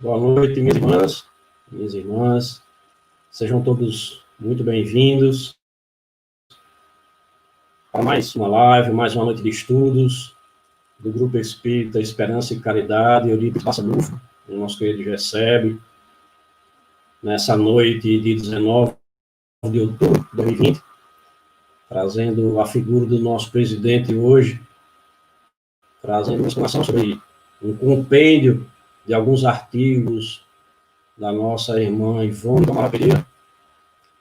Boa noite, minhas irmãs, sejam todos muito bem-vindos a mais uma live, mais uma noite de estudos do Grupo Espírita Esperança e Caridade, Eurípides Passanufo, o nosso querido Gesebe, nessa noite de 19 de outubro de 2020, trazendo a figura do nosso presidente hoje, trazendo uma explanação sobre um compêndio de alguns artigos da nossa irmã Ivone Tomara Pereira,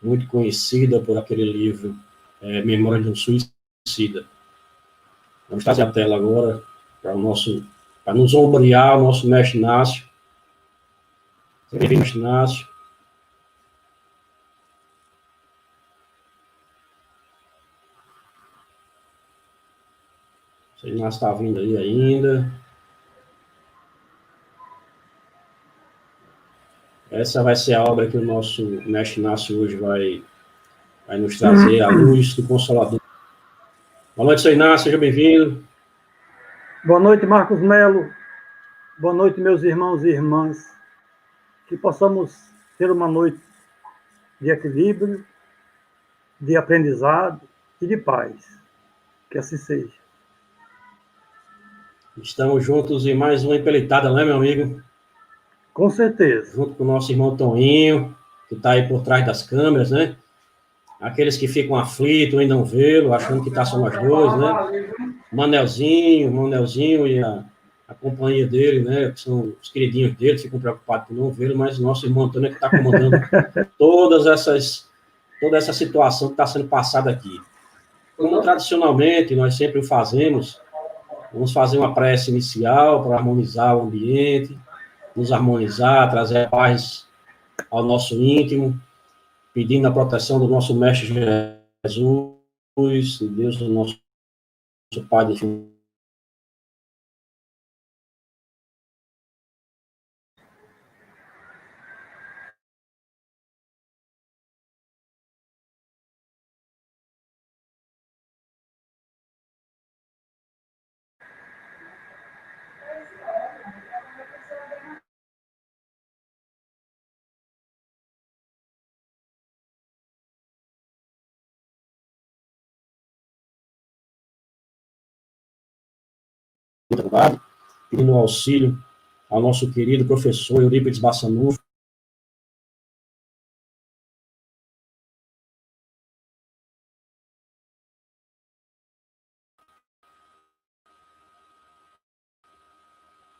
muito conhecida por aquele livro Memória de um Suicida. Vamos trazer a tela agora para nos ombrear o nosso mestre Inácio. Mestre Inácio. O Inácio está vindo aí ainda. Essa vai ser a obra que o nosso mestre Inácio hoje vai nos trazer, a luz do Consolador. Boa noite, seu Inácio, seja bem-vindo. Boa noite, Marcos Melo. Boa noite, meus irmãos e irmãs. Que possamos ter uma noite de equilíbrio, de aprendizado e de paz. Que assim seja. Estamos juntos em mais uma empreitada, não é, meu amigo? Com certeza. Junto com o nosso irmão Toninho, que está aí por trás das câmeras, né? Aqueles que ficam aflitos em não vê-lo, achando que está só nós dois, né? Manelzinho e a companhia dele, né? Que são os queridinhos dele, ficam preocupados por não vê-lo, mas o nosso irmão Antônio é que está comandando toda essa situação que está sendo passada aqui. Como tradicionalmente nós sempre fazemos, vamos fazer uma prece inicial para harmonizar o ambiente, nos harmonizar, trazer a paz ao nosso íntimo, pedindo a proteção do nosso Mestre Jesus, Deus do nosso Pai de pedindo auxílio ao nosso querido professor Eurípides Passanufo.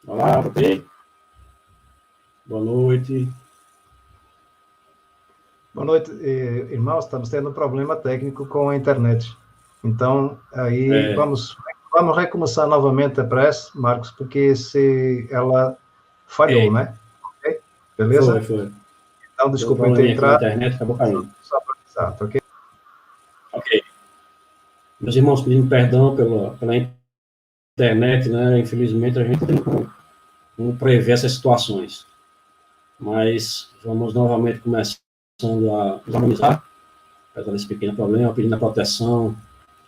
Olá, Rodrigo. Boa noite. Boa noite, irmãos. Estamos tendo um problema técnico com a internet. Então, aí vamos recomeçar novamente a prece, Marcos, porque ela falhou, né? Okay? Beleza? Foi. Então, desculpa eu ter entrado. A internet acabou caindo. Só para avisar, tá ok? Ok. Meus irmãos, pedindo perdão pela internet, né? Infelizmente, a gente tem como prever essas situações. Mas vamos novamente começando a nos harmonizar, apesar desse pequeno problema, pedindo a proteção,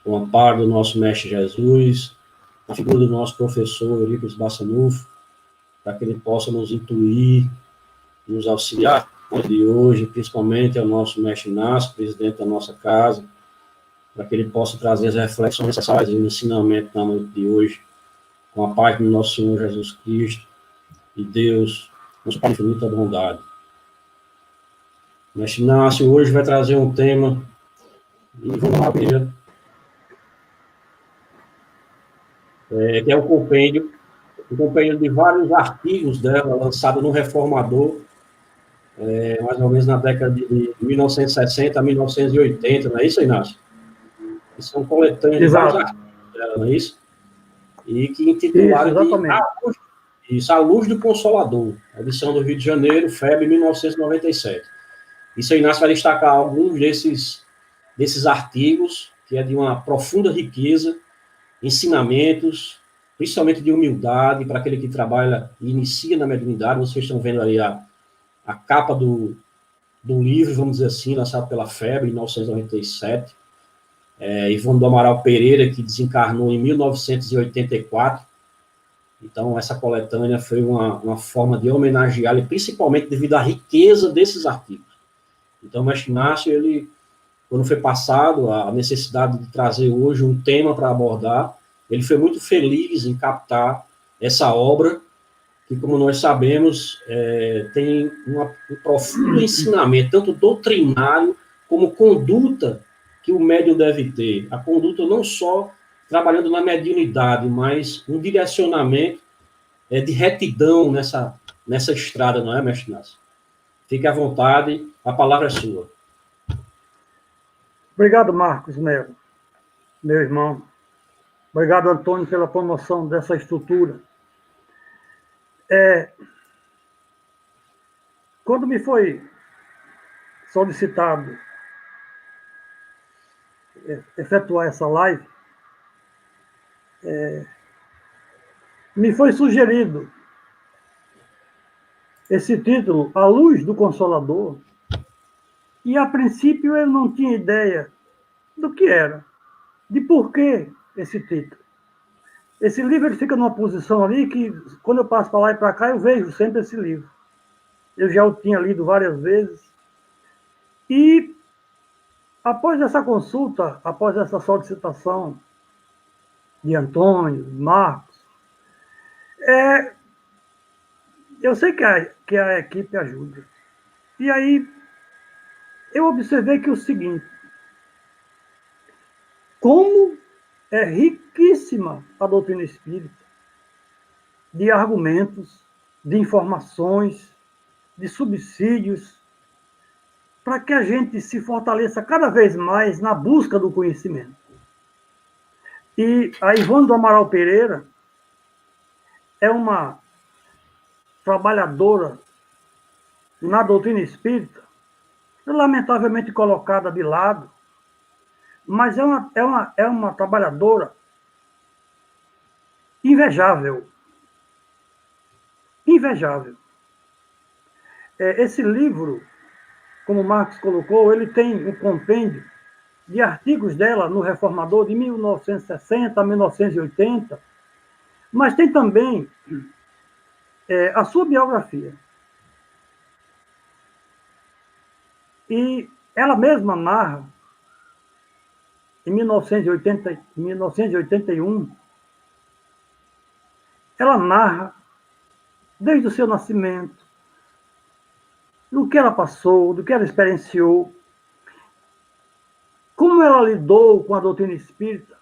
o amparo do nosso Mestre Jesus, a figura do nosso professor Eurípides Passanufo, para que ele possa nos intuir, nos auxiliar de hoje, principalmente ao nosso Mestre Inácio, presidente da nossa casa, para que ele possa trazer as reflexões necessárias e o ensinamento da noite de hoje, com a paz do nosso Senhor Jesus Cristo e Deus, nosso Pai de infinita bondade. O Mestre Inácio hoje vai trazer um tema de Ivone Pereira, que é o compêndio de vários artigos dela, lançado no Reformador, mais ou menos na década de 1960 a 1980, não é isso, Inácio? Que são coletâneas de vários artigos dela, não é isso? E que intitularam A Luz do Consolador, edição do Rio de Janeiro, FEB 1997. Isso, Inácio vai destacar alguns desses artigos, que é de uma profunda riqueza, ensinamentos, principalmente de humildade, para aquele que trabalha e inicia na mediunidade. Vocês estão vendo aí a capa do livro, vamos dizer assim, lançado pela FEB, em 1997. Ivone do Amaral Pereira, que desencarnou em 1984. Então, essa coletânea foi uma forma de homenageá-lo, principalmente devido à riqueza desses artigos. Então, o mestre Inácio, ele, quando foi passado a necessidade de trazer hoje um tema para abordar, ele foi muito feliz em captar essa obra, que, como nós sabemos, tem um profundo ensinamento, tanto doutrinário como conduta que o médium deve ter. A conduta não só trabalhando na mediunidade, mas um direcionamento de retidão nessa estrada, não é, mestre Inácio? Fique à vontade, a palavra é sua. Obrigado, Marcos Melo, meu irmão. Obrigado, Antônio, pela promoção dessa estrutura. Quando me foi solicitado efetuar essa live, me foi sugerido esse título, A Luz do Consolador, e a princípio eu não tinha ideia do que era, de por que esse título. Esse livro ele fica numa posição ali que, quando eu passo para lá e para cá, eu vejo sempre esse livro. Eu já o tinha lido várias vezes. E, após essa consulta, após essa solicitação de Antônio, de Marcos, eu sei que a equipe ajuda. E aí, eu observei que o seguinte, como é riquíssima a doutrina espírita, de argumentos, de informações, de subsídios, para que a gente se fortaleça cada vez mais na busca do conhecimento. E a Ivone do Amaral Pereira é uma trabalhadora na doutrina espírita, lamentavelmente colocada de lado, mas é uma trabalhadora invejável. Invejável. Esse livro, como o Marcos colocou, ele tem um compêndio de artigos dela no Reformador de 1960 a 1980, mas tem também a sua biografia. E ela mesma narra, em 1981, ela narra desde o seu nascimento, do que ela passou, do que ela experienciou, como ela lidou com a doutrina espírita.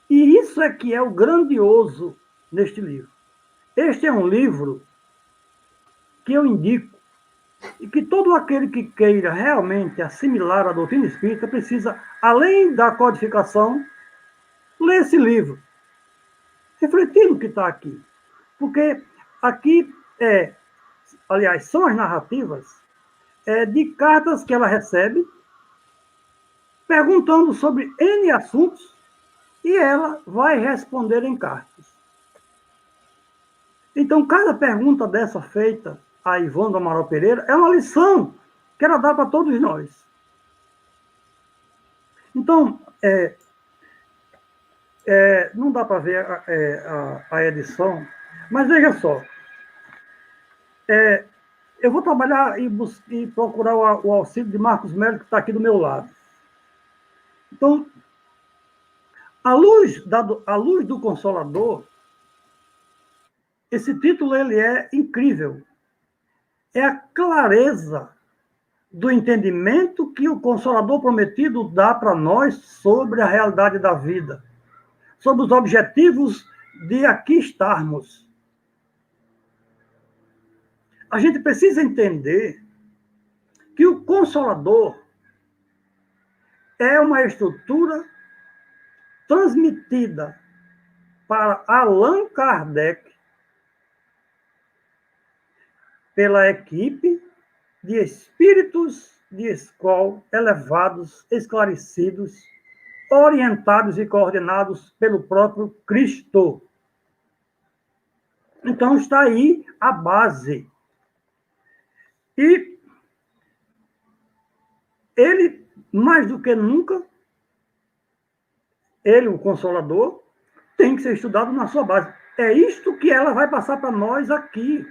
E isso é que é o grandioso neste livro. Este é um livro que eu indico e que todo aquele que queira realmente assimilar a doutrina espírita precisa, além da codificação, ler esse livro, refletir no que está aqui. Porque aqui aliás, são as narrativas de cartas que ela recebe, perguntando sobre N assuntos, e ela vai responder em cartas. Então, cada pergunta dessa feita a Ivone do Amaral Pereira é uma lição que ela dá para todos nós. Então, não dá para ver a edição, mas veja só. Eu vou trabalhar e procurar o auxílio de Marcos Melo, que está aqui do meu lado. Então, a luz do Consolador, esse título ele é incrível. É a clareza do entendimento que o Consolador Prometido dá para nós sobre a realidade da vida, sobre os objetivos de aqui estarmos. A gente precisa entender que o Consolador é uma estrutura transmitida para Allan Kardec pela equipe de espíritos de escola elevados, esclarecidos, orientados e coordenados pelo próprio Cristo. Então está aí a base. E ele, mais do que nunca, ele, o Consolador, tem que ser estudado na sua base. É isto que ela vai passar para nós aqui.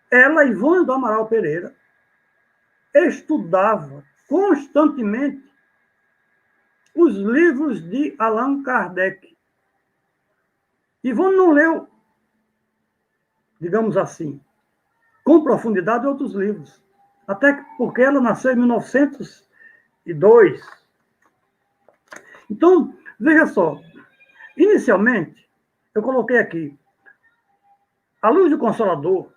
Ela, Ivone do Amaral Pereira, estudava constantemente os livros de Allan Kardec. Ivone não leu, digamos assim, com profundidade outros livros. Até porque ela nasceu em 1902. Então, veja só, inicialmente, eu coloquei aqui, A Luz do Consolador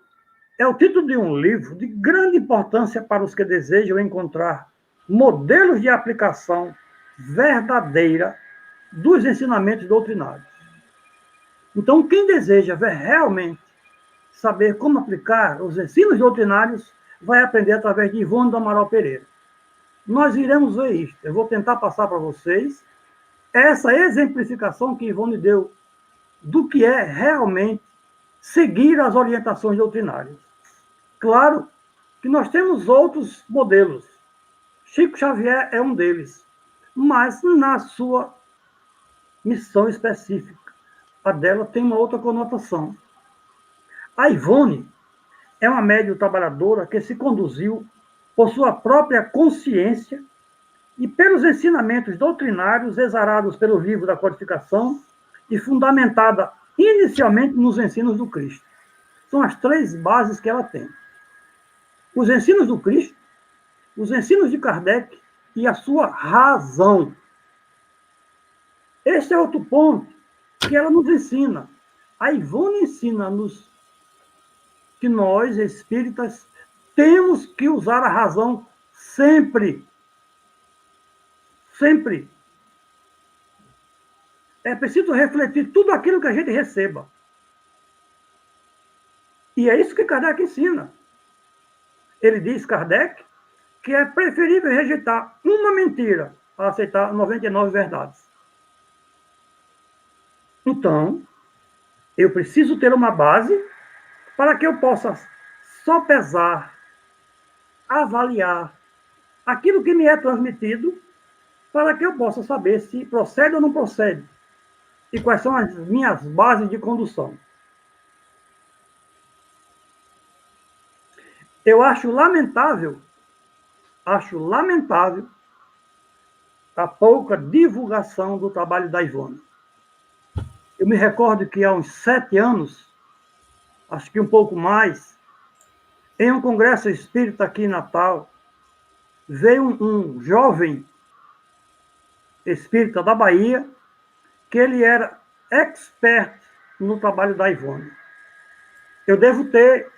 é o título de um livro de grande importância para os que desejam encontrar modelos de aplicação verdadeira dos ensinamentos doutrinários. Então, quem deseja ver realmente saber como aplicar os ensinos doutrinários vai aprender através de Ivone do Amaral Pereira. Nós iremos ver isso. Eu vou tentar passar para vocês essa exemplificação que Ivone deu do que é realmente seguir as orientações doutrinárias. Claro que nós temos outros modelos. Chico Xavier é um deles, mas na sua missão específica. A dela tem uma outra conotação. A Ivone é uma médium trabalhadora que se conduziu por sua própria consciência e pelos ensinamentos doutrinários exarados pelo livro da codificação e fundamentada inicialmente nos ensinos do Cristo. São as três bases que ela tem. Os ensinos do Cristo, os ensinos de Kardec e a sua razão. Este é outro ponto que ela nos ensina. A Ivone ensina-nos que nós, espíritas, temos que usar a razão sempre. Sempre. É preciso refletir tudo aquilo que a gente receba. E é isso que Kardec ensina. Ele diz, Kardec, que é preferível rejeitar uma mentira a aceitar 99 verdades. Então, eu preciso ter uma base para que eu possa sopesar, avaliar aquilo que me é transmitido, para que eu possa saber se procede ou não procede e quais são as minhas bases de condução. Eu acho lamentável a pouca divulgação do trabalho da Ivone. Eu me recordo que há uns 7 anos, acho que um pouco mais, em um congresso espírita aqui em Natal, veio um jovem espírita da Bahia, que ele era expert no trabalho da Ivone. Eu devo ter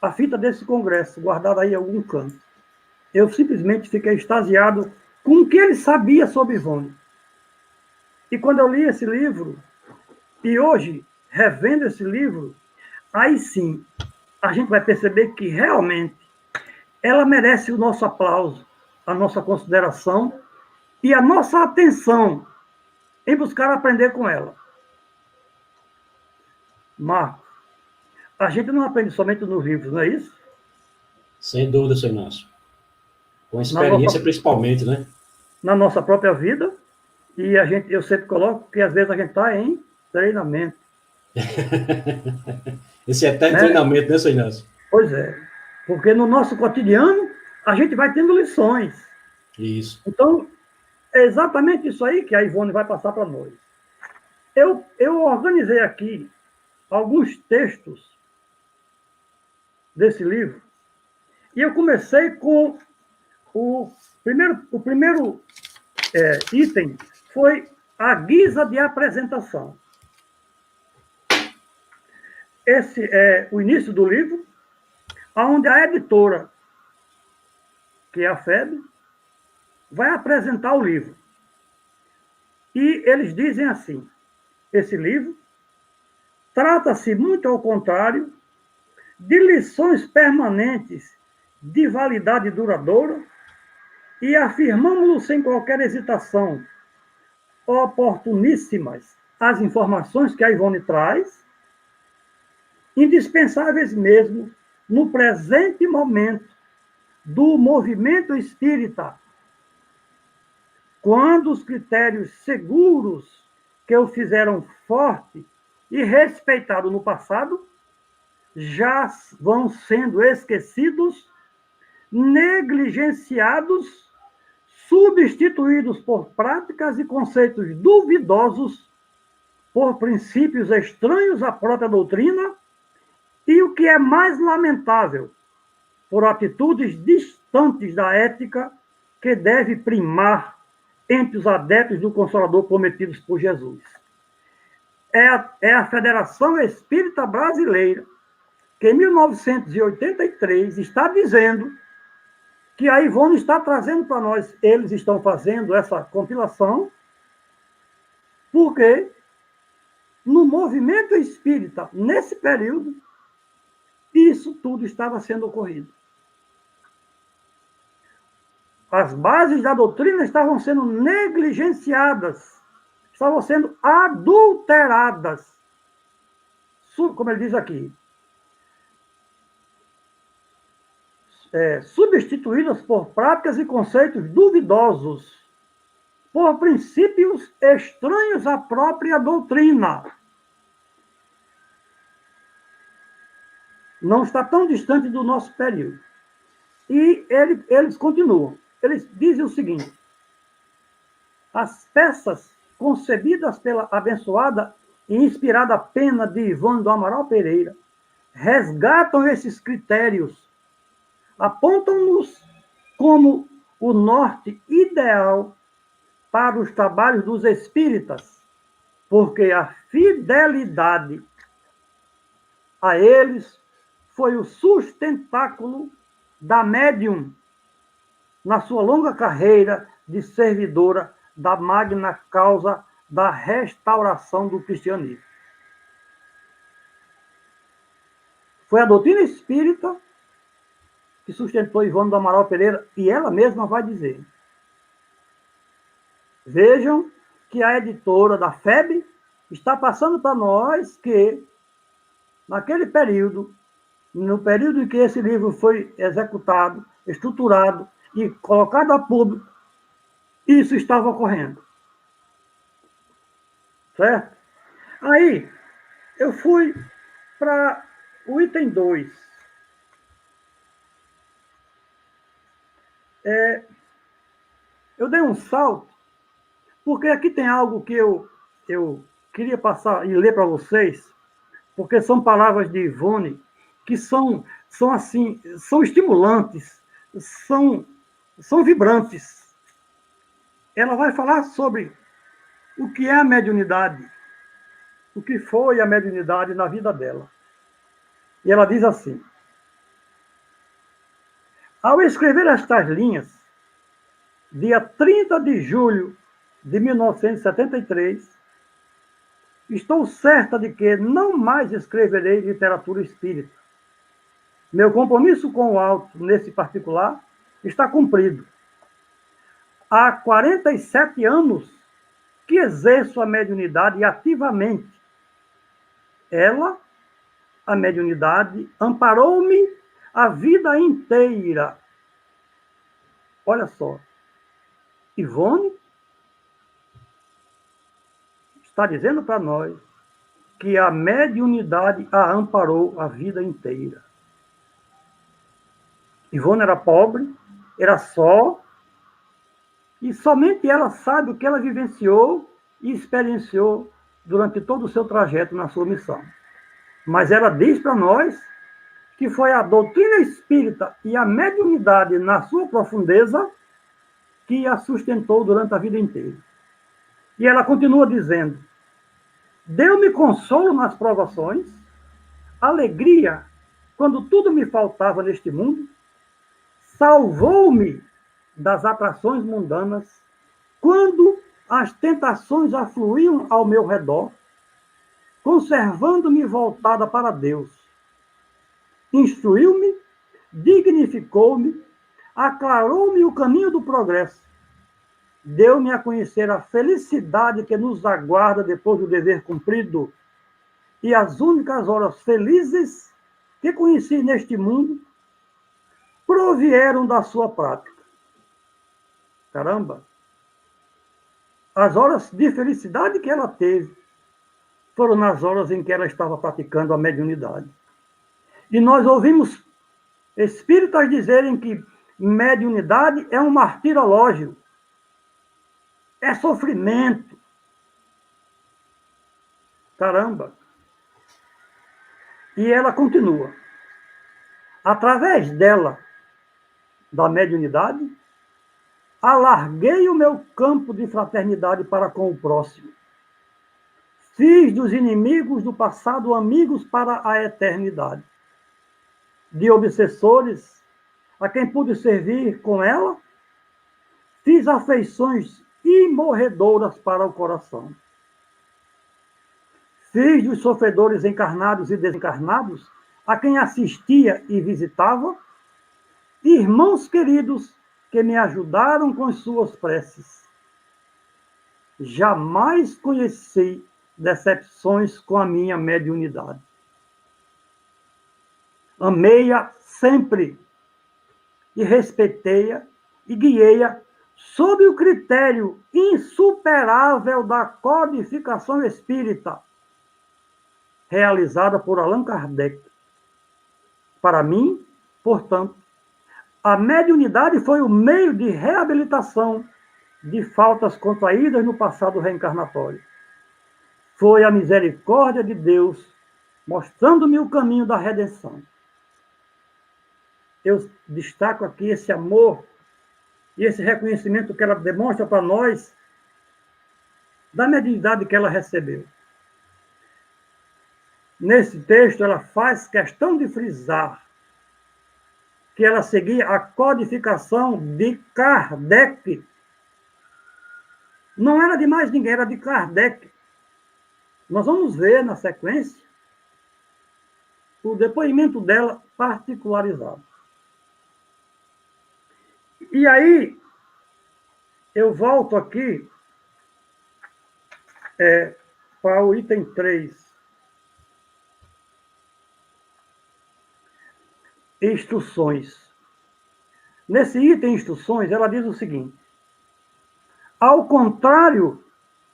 a fita desse congresso guardada aí em algum canto. Eu simplesmente fiquei extasiado com o que ele sabia sobre Ivone. E quando eu li esse livro, e hoje, revendo esse livro, aí sim, a gente vai perceber que realmente ela merece o nosso aplauso, a nossa consideração e a nossa atenção em buscar aprender com ela. Marcos, a gente não aprende somente nos livros, não é isso? Sem dúvida, seu Inácio. Com experiência, principalmente, né? Na nossa própria vida, e eu sempre coloco que às vezes a gente está em treinamento. Esse eterno treinamento, né, seu Inácio? Pois é, porque no nosso cotidiano a gente vai tendo lições. Isso. Então, é exatamente isso aí que a Ivone vai passar para nós. Eu organizei aqui alguns textos desse livro, e eu comecei com o primeiro item, foi a guisa de apresentação. Esse é o início do livro, onde a editora, que é a FEB, vai apresentar o livro. E eles dizem assim, esse livro trata-se, muito ao contrário, de lições permanentes de validade duradoura e afirmamos-lo sem qualquer hesitação, oportuníssimas as informações que a Ivone traz, indispensáveis mesmo no presente momento do movimento espírita, quando os critérios seguros que o fizeram forte e respeitados no passado já vão sendo esquecidos, negligenciados, substituídos por práticas e conceitos duvidosos, por princípios estranhos à própria doutrina e, o que é mais lamentável, por atitudes distantes da ética que deve primar entre os adeptos do Consolador prometidos por Jesus. É a Federação Espírita Brasileira que, em 1983, está dizendo que a Ivone está trazendo para nós, eles estão fazendo essa compilação, porque no movimento espírita, nesse período, isso tudo estava sendo ocorrido. As bases da doutrina estavam sendo negligenciadas, estavam sendo adulteradas. Como ele diz aqui, substituídas por práticas e conceitos duvidosos, por princípios estranhos à própria doutrina. Não está tão distante do nosso período. E eles continuam. Eles dizem o seguinte: as peças concebidas pela abençoada e inspirada pena de Ivone do Amaral Pereira resgatam esses critérios, apontam-nos como o norte ideal para os trabalhos dos espíritas, porque a fidelidade a eles foi o sustentáculo da médium na sua longa carreira de servidora da magna causa da restauração do cristianismo. Foi a doutrina espírita que sustentou Ivone do Amaral Pereira, e ela mesma vai dizer. Vejam que a editora da FEB está passando para nós que, naquele período, no período em que esse livro foi executado, estruturado e colocado a público, isso estava ocorrendo. Certo? Aí, eu fui para o item 2. Eu dei um salto, porque aqui tem algo que eu queria passar e ler para vocês, porque são palavras de Ivone que são assim, são estimulantes, são vibrantes. Ela vai falar sobre o que é a mediunidade, o que foi a mediunidade na vida dela. E ela diz assim: ao escrever estas linhas, dia 30 de julho de 1973, estou certa de que não mais escreverei literatura espírita. Meu compromisso com o alto, nesse particular, está cumprido. Há 47 anos que exerço a mediunidade ativamente. Ela, a mediunidade, amparou-me a vida inteira. Olha só, Ivone está dizendo para nós que a mediunidade a amparou a vida inteira. Ivone era pobre, era só, e somente ela sabe o que ela vivenciou e experienciou durante todo o seu trajeto na sua missão. Mas ela diz para nós que foi a doutrina espírita e a mediunidade na sua profundeza que a sustentou durante a vida inteira. E ela continua dizendo: deu-me consolo nas provações, alegria quando tudo me faltava neste mundo, salvou-me das atrações mundanas, quando as tentações afluíam ao meu redor, conservando-me voltada para Deus. Instruiu-me, dignificou-me, aclarou-me o caminho do progresso, deu-me a conhecer a felicidade que nos aguarda depois do dever cumprido, e as únicas horas felizes que conheci neste mundo provieram da sua prática. Caramba! As horas de felicidade que ela teve foram nas horas em que ela estava praticando a mediunidade. E nós ouvimos espíritas dizerem que mediunidade é um martirológio, é sofrimento. Caramba! E ela continua. Através dela, da mediunidade, alarguei o meu campo de fraternidade para com o próximo. Fiz dos inimigos do passado amigos para a eternidade. De obsessores, a quem pude servir com ela, fiz afeições imorredoras para o coração. Fiz dos sofredores encarnados e desencarnados, a quem assistia e visitava, irmãos queridos que me ajudaram com suas preces. Jamais conheci decepções com a minha mediunidade. Amei-a sempre e respeitei-a e guiei-a sob o critério insuperável da codificação espírita, realizada por Allan Kardec. Para mim, portanto, a mediunidade foi o meio de reabilitação de faltas contraídas no passado reencarnatório. Foi a misericórdia de Deus mostrando-me o caminho da redenção. Eu destaco aqui esse amor e esse reconhecimento que ela demonstra para nós da mediunidade que ela recebeu. Nesse texto, ela faz questão de frisar que ela seguia a codificação de Kardec. Não era de mais ninguém, era de Kardec. Nós vamos ver na sequência o depoimento dela particularizado. E aí, eu volto aqui para o item 3. Instruções. Nesse item instruções, ela diz o seguinte: ao contrário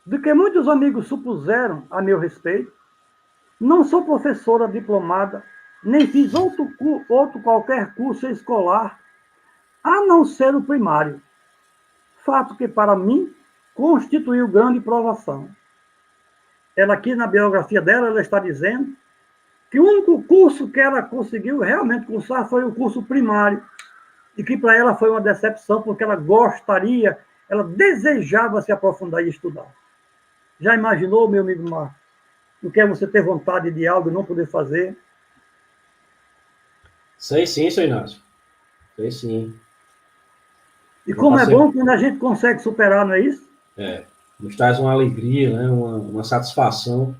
do que muitos amigos supuseram a meu respeito, não sou professora diplomada, nem fiz outro qualquer curso escolar, a não ser o primário. Fato que, para mim, constituiu grande provação. Ela aqui, na biografia dela, ela está dizendo que o único curso que ela conseguiu realmente cursar foi o curso primário, e que para ela foi uma decepção, porque ela gostaria, ela desejava se aprofundar e estudar. Já imaginou, meu amigo Marcos, o que é você ter vontade de algo e não poder fazer? Sei sim, seu Inácio. Sei sim. E como é bom quando a gente consegue superar, não é isso? Nos traz uma alegria, né? uma satisfação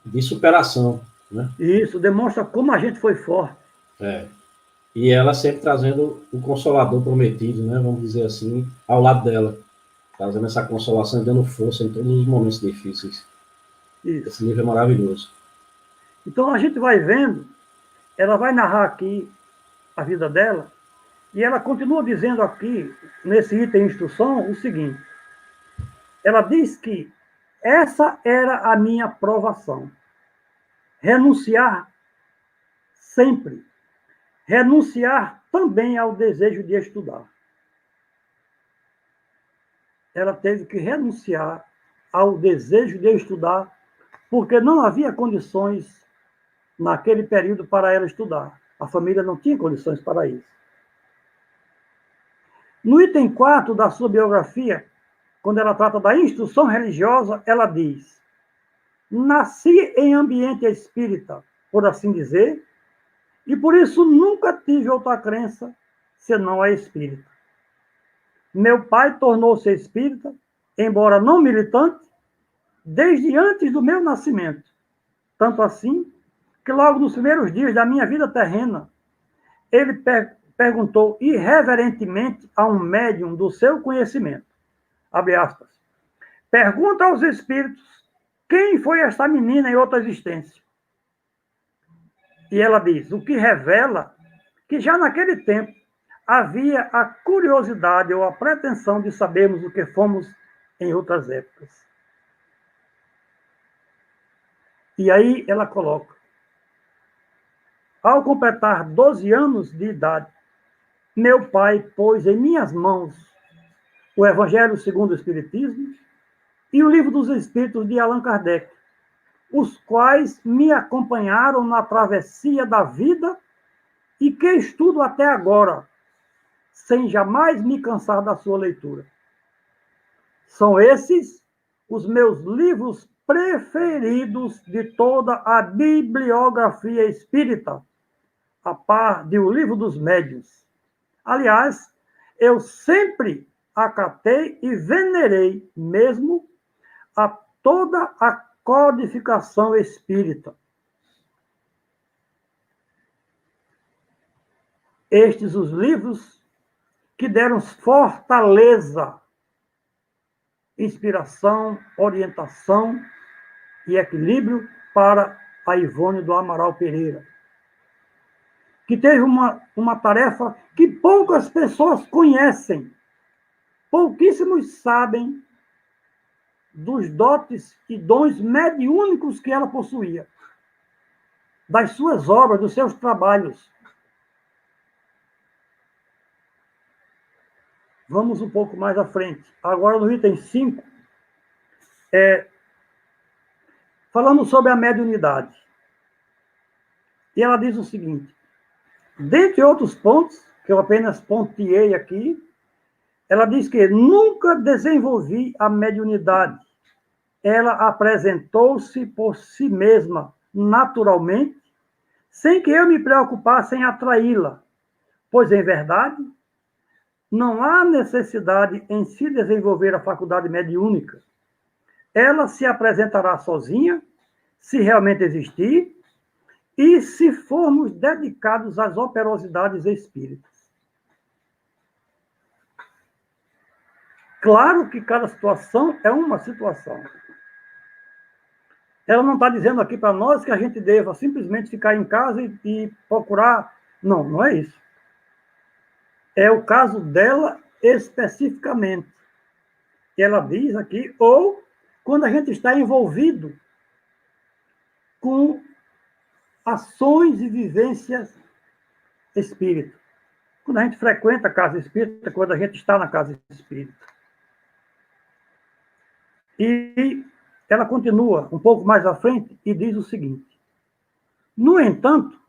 de superação, né? Isso, demonstra como a gente foi forte. E ela sempre trazendo o consolador prometido, né? Vamos dizer assim, ao lado dela. Trazendo essa consolação e dando força em todos os momentos difíceis. Isso. Esse livro é maravilhoso. Então a gente vai vendo, ela vai narrar aqui a vida dela, e ela continua dizendo aqui, nesse item instrução, o seguinte: ela diz que essa era a minha provação. Renunciar sempre. Renunciar também ao desejo de estudar. Ela teve que renunciar ao desejo de estudar, porque não havia condições naquele período para ela estudar. A família não tinha condições para isso. No item 4 da sua biografia, quando ela trata da instrução religiosa, ela diz: nasci em ambiente espírita, por assim dizer, e por isso nunca tive outra crença senão a espírita. Meu pai tornou-se espírita, embora não militante, desde antes do meu nascimento. Tanto assim, que logo nos primeiros dias da minha vida terrena, ele perguntou irreverentemente a um médium do seu conhecimento, abre aspas, pergunta aos espíritos quem foi esta menina em outra existência. E ela diz, o que revela que já naquele tempo havia a curiosidade ou a pretensão de sabermos o que fomos em outras épocas. E aí ela coloca: ao completar 12 anos de idade, meu pai pôs em minhas mãos o Evangelho segundo o Espiritismo e o Livro dos Espíritos de Allan Kardec, os quais me acompanharam na travessia da vida e que estudo até agora, sem jamais me cansar da sua leitura. São esses os meus livros preferidos de toda a bibliografia espírita, a par de O Livro dos Médiuns. Aliás, eu sempre acatei e venerei mesmo a toda a codificação espírita. Estes os livros que deram fortaleza, inspiração, orientação e equilíbrio para a Ivone do Amaral Pereira, que teve uma tarefa que poucas pessoas conhecem, pouquíssimos sabem dos dotes e dons mediúnicos que ela possuía, das suas obras, dos seus trabalhos. Vamos um pouco mais à frente. Agora, no item 5, falando sobre a mediunidade. E ela diz o seguinte: dentre outros pontos, que eu apenas pontuei aqui, ela diz que nunca desenvolvi a mediunidade. Ela apresentou-se por si mesma, naturalmente, sem que eu me preocupasse em atraí-la, pois, em verdade, não há necessidade em se desenvolver a faculdade mediúnica. Ela se apresentará sozinha, se realmente existir, e se formos dedicados às operosidades espíritas. Claro que cada situação é uma situação. Ela não está dizendo aqui para nós que a gente deva simplesmente ficar em casa e procurar. Não, não é isso. É o caso dela especificamente. Ela diz aqui, ou quando a gente está envolvido com ações e vivências espíritas. Quando a gente frequenta a casa espírita, quando a gente está na casa espírita. E ela continua um pouco mais à frente e diz o seguinte: no entanto,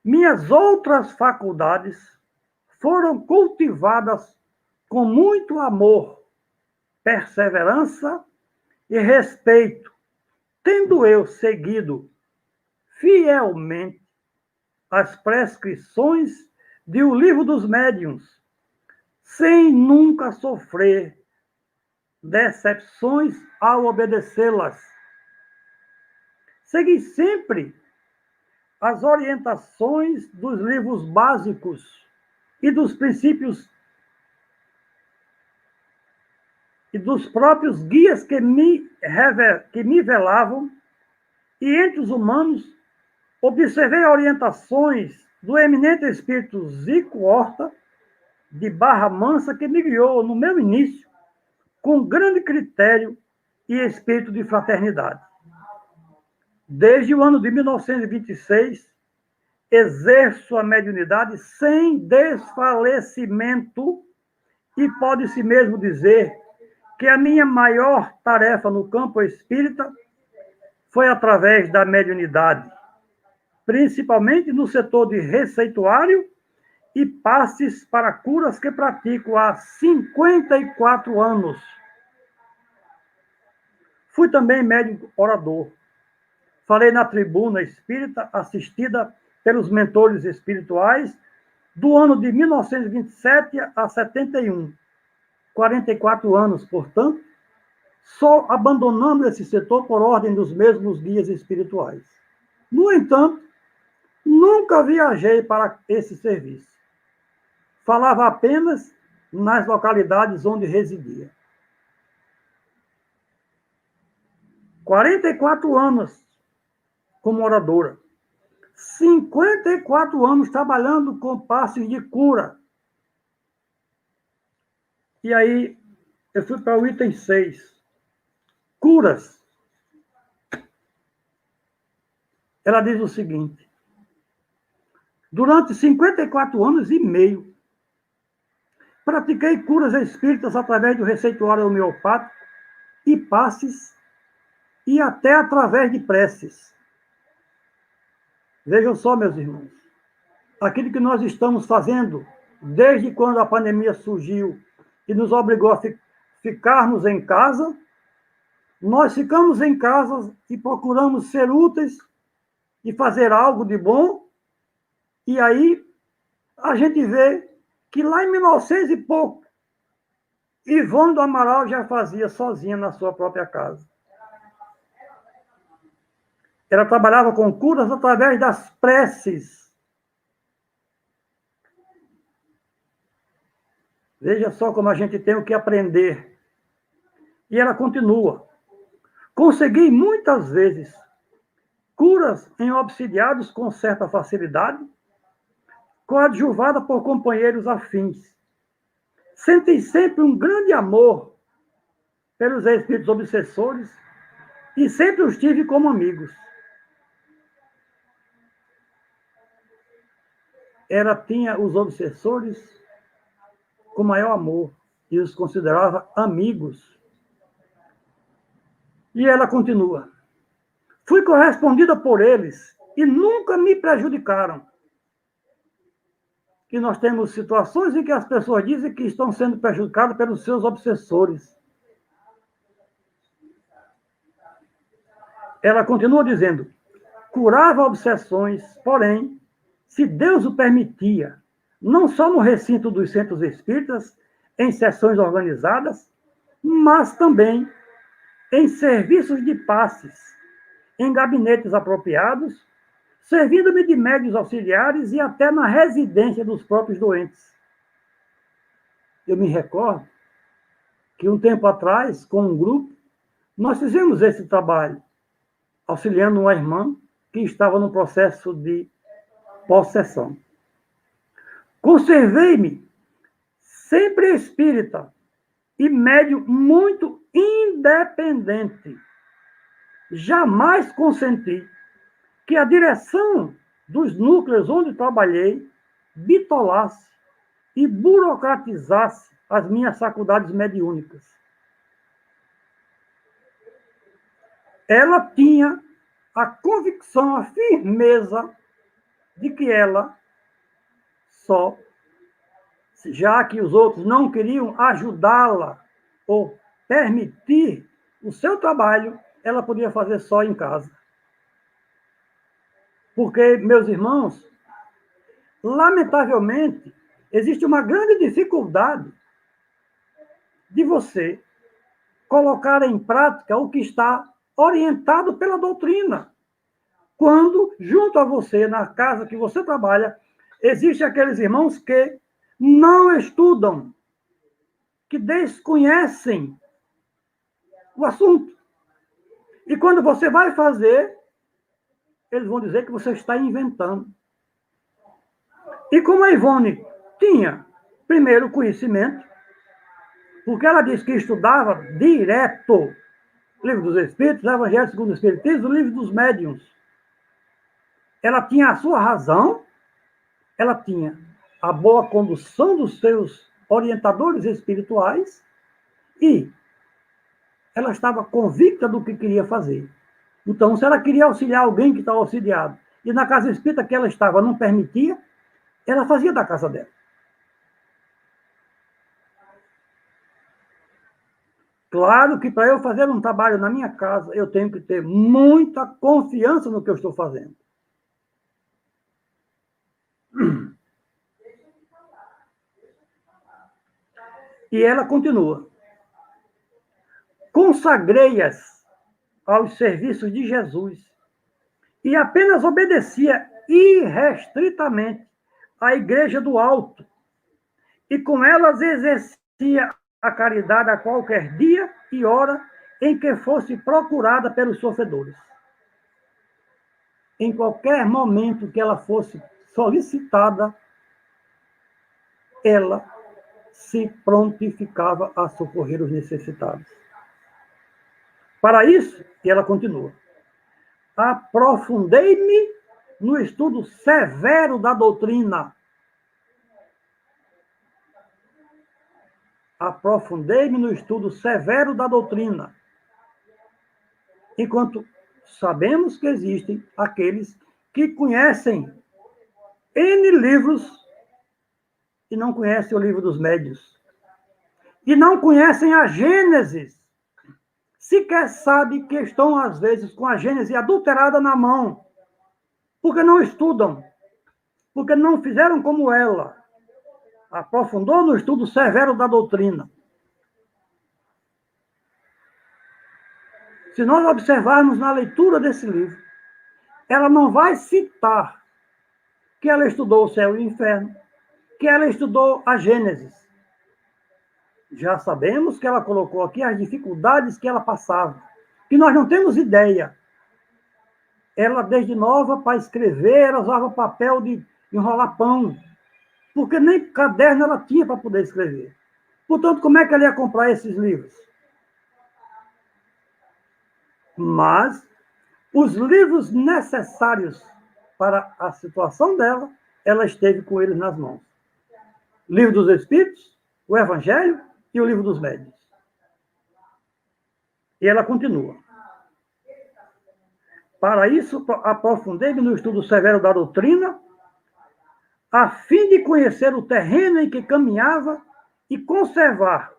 minhas outras faculdades foram cultivadas com muito amor, perseverança e respeito, tendo eu seguido fielmente as prescrições de O Livro dos Médiuns, sem nunca sofrer decepções ao obedecê-las. Segui sempre as orientações dos livros básicos e dos princípios e dos próprios guias que me velavam, e entre os humanos observei orientações do eminente espírito Zico Horta, de Barra Mansa, que me guiou no meu início com grande critério e espírito de fraternidade. Desde o ano de 1926, exerço a mediunidade sem desfalecimento e pode-se mesmo dizer que a minha maior tarefa no campo espírita foi através da mediunidade, principalmente no setor de receituário e passes para curas que pratico há 54 anos. Fui também médium orador. Falei na tribuna espírita, assistida pelos mentores espirituais, do ano de 1927 a 71. 44 anos, portanto, só abandonando esse setor por ordem dos mesmos guias espirituais. No entanto, nunca viajei para esse serviço. Falava apenas nas localidades onde residia. 44 anos como oradora. 54 anos trabalhando com passes de cura. E aí, eu fui para o item 6. Curas. ela diz o seguinte: durante 54 anos e meio, pratiquei curas espíritas através do receituário homeopático e passes e até através de preces. Vejam só, meus irmãos, aquilo que nós estamos fazendo desde quando a pandemia surgiu e nos obrigou a ficarmos em casa, nós ficamos em casa e procuramos ser úteis e fazer algo de bom, e aí a gente vê que lá em 1900 e pouco, Ivone do Amaral já fazia sozinha na sua própria casa. Ela trabalhava com curas através das preces. Veja só como a gente tem o que aprender. E ela continua. Consegui muitas vezes curas em obsidiados com certa facilidade, coadjuvada por companheiros afins. Senti sempre um grande amor pelos espíritos obsessores e sempre os tive como amigos. Ela tinha os obsessores com maior amor e os considerava amigos. E ela continua. Fui correspondida por eles e nunca me prejudicaram. Que nós temos situações em que as pessoas dizem que estão sendo prejudicadas pelos seus obsessores. Ela continua dizendo, curava obsessões, porém, se Deus o permitia, não só no recinto dos centros espíritas, em sessões organizadas, mas também em serviços de passes, em gabinetes apropriados, servindo-me de médios auxiliares e até na residência dos próprios doentes. Eu me recordo que um tempo atrás, com um grupo, nós fizemos esse trabalho, auxiliando uma irmã que estava no processo de possessão. Conservei-me sempre espírita e médium muito independente. Jamais consenti que a direção dos núcleos onde trabalhei bitolasse e burocratizasse as minhas faculdades mediúnicas. Ela tinha a convicção, a firmeza de que ela só, já que os outros não queriam ajudá-la ou permitir o seu trabalho, ela podia fazer só em casa. Porque, meus irmãos, lamentavelmente, existe uma grande dificuldade de você colocar em prática o que está orientado pela doutrina. Quando, junto a você, na casa que você trabalha, existem aqueles irmãos que não estudam, que desconhecem o assunto. E quando você vai fazer, eles vão dizer que você está inventando. E como a Ivone tinha, primeiro, conhecimento, porque ela disse que estudava direto o Livro dos Espíritos, o Evangelho segundo o Espiritismo, o Livro dos Médiuns. Ela tinha a sua razão, ela tinha a boa condução dos seus orientadores espirituais e ela estava convicta do que queria fazer. Então, se ela queria auxiliar alguém que estava auxiliado e na casa espírita que ela estava não permitia, ela fazia da casa dela. Claro que para eu fazer um trabalho na minha casa, eu tenho que ter muita confiança no que eu estou fazendo. E ela continua. Consagrei-as aos serviços de Jesus e apenas obedecia irrestritamente à Igreja do Alto e com elas exercia a caridade a qualquer dia e hora em que fosse procurada pelos sofredores. Em qualquer momento que ela fosse solicitada, ela se prontificava a socorrer os necessitados. Para isso, e ela continua, aprofundei-me no estudo severo da doutrina. Aprofundei-me no estudo severo da doutrina. Enquanto sabemos que existem aqueles que conhecem N livros e não conhecem o livro dos médiuns. E não conhecem a Gênesis. Sequer sabem que estão, às vezes, com a Gênesis adulterada na mão. Porque não estudam. Porque não fizeram como ela. Aprofundou no estudo severo da doutrina. Se nós observarmos na leitura desse livro, ela não vai citar que ela estudou o céu e o inferno, que ela estudou a Gênesis. Já sabemos que ela colocou aqui as dificuldades que ela passava, que nós não temos ideia. Ela, desde nova, para escrever, ela usava papel de enrolar pão, porque nem caderno ela tinha para poder escrever. Portanto, como é que ela ia comprar esses livros? Mas os livros necessários para a situação dela, ela esteve com eles nas mãos. O livro dos Espíritos, o Evangelho e o livro dos Médiuns. E ela continua. Para isso, aprofundei-me no estudo severo da doutrina, a fim de conhecer o terreno em que caminhava e conservar,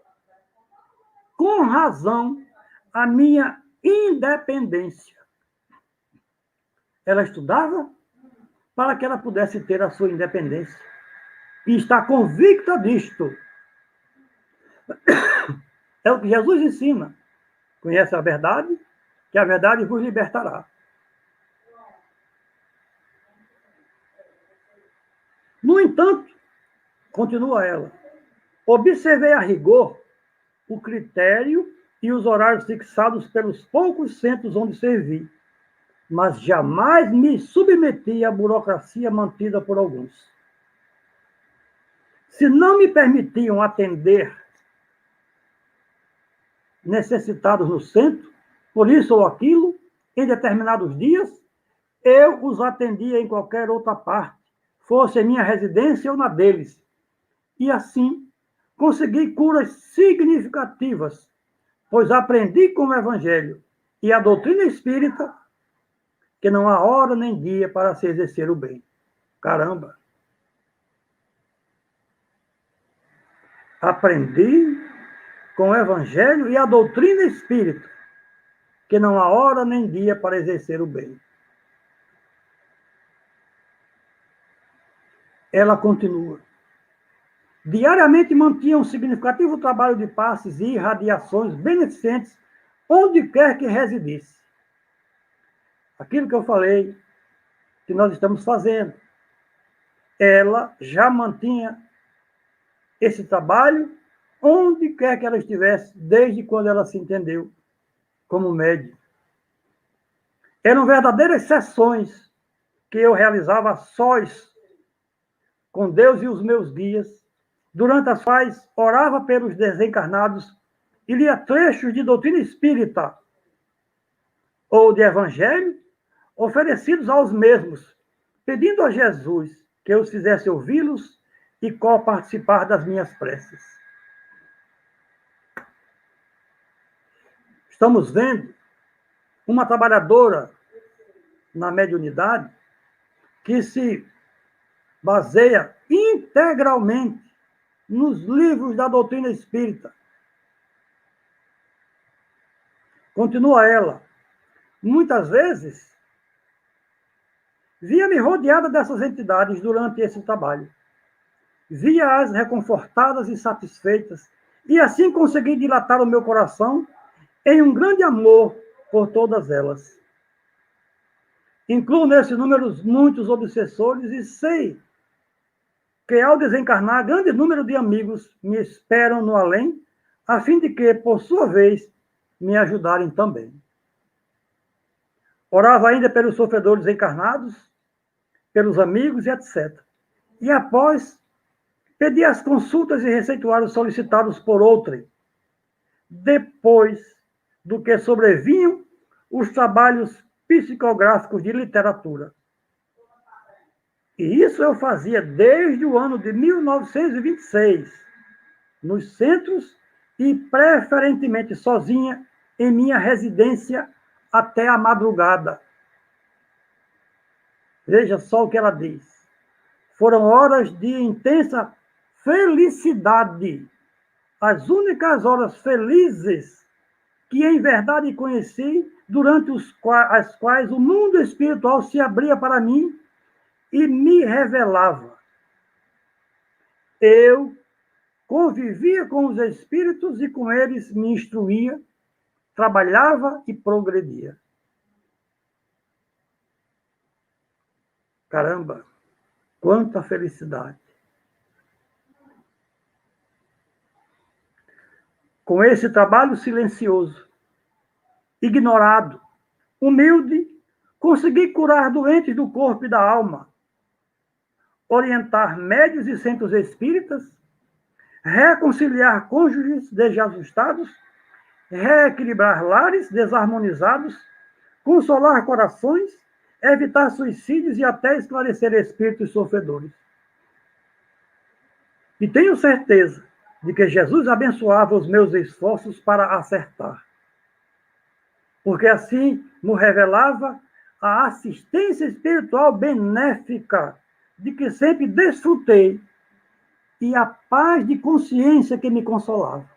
com razão, a minha independência. Ela estudava para que ela pudesse ter a sua independência. E está convicta disto. É o que Jesus ensina. Conhece a verdade, que a verdade vos libertará. No entanto, continua ela, observei a rigor o critério e os horários fixados pelos poucos centros onde servi, mas jamais me submeti à burocracia mantida por alguns. Se não me permitiam atender necessitados no centro, por isso ou aquilo, em determinados dias, eu os atendia em qualquer outra parte, fosse em minha residência ou na deles. E assim, consegui curas significativas, pois aprendi com o Evangelho e a doutrina espírita que não há hora nem dia para se exercer o bem. Caramba! Aprendi com o Evangelho e a doutrina espírita que não há hora nem dia para exercer o bem. Ela continua. Diariamente mantinha um significativo trabalho de passes e irradiações beneficentes onde quer que residisse. Aquilo que eu falei, que nós estamos fazendo. Ela já mantinha esse trabalho onde quer que ela estivesse, desde quando ela se entendeu como médium. Eram verdadeiras sessões que eu realizava a sós com Deus e os meus guias, durante as quais orava pelos desencarnados e lia trechos de doutrina espírita ou de evangelho oferecidos aos mesmos, pedindo a Jesus que eu os fizesse ouvi-los e co-participar das minhas preces. Estamos vendo uma trabalhadora na mediunidade que se baseia integralmente nos livros da doutrina espírita. Continua ela. Muitas vezes, via-me rodeada dessas entidades durante esse trabalho. Via-as reconfortadas e satisfeitas, e assim consegui dilatar o meu coração em um grande amor por todas elas. Incluo nesse número muitos obsessores e sei que, ao desencarnar, grande número de amigos me esperam no além, a fim de que, por sua vez, me ajudarem também. Orava ainda pelos sofredores encarnados, pelos amigos e etc. E após, pedi as consultas e receituários solicitados por outrem. Depois do que sobrevinham os trabalhos psicográficos de literatura. E isso eu fazia desde o ano de 1926, nos centros e preferentemente sozinha em minha residência até a madrugada. Veja só o que ela diz. Foram horas de intensa felicidade, as únicas horas felizes que em verdade conheci, durante as quais o mundo espiritual se abria para mim e me revelava. Eu convivia com os espíritos e com eles me instruía, trabalhava e progredia. Caramba, quanta felicidade! Com esse trabalho silencioso, ignorado, humilde, consegui curar doentes do corpo e da alma, orientar médios e centros espíritas, reconciliar cônjuges desajustados, reequilibrar lares desarmonizados, consolar corações, evitar suicídios e até esclarecer espíritos sofredores. E tenho certeza de que Jesus abençoava os meus esforços para acertar, porque assim me revelava a assistência espiritual benéfica de que sempre desfrutei e a paz de consciência que me consolava.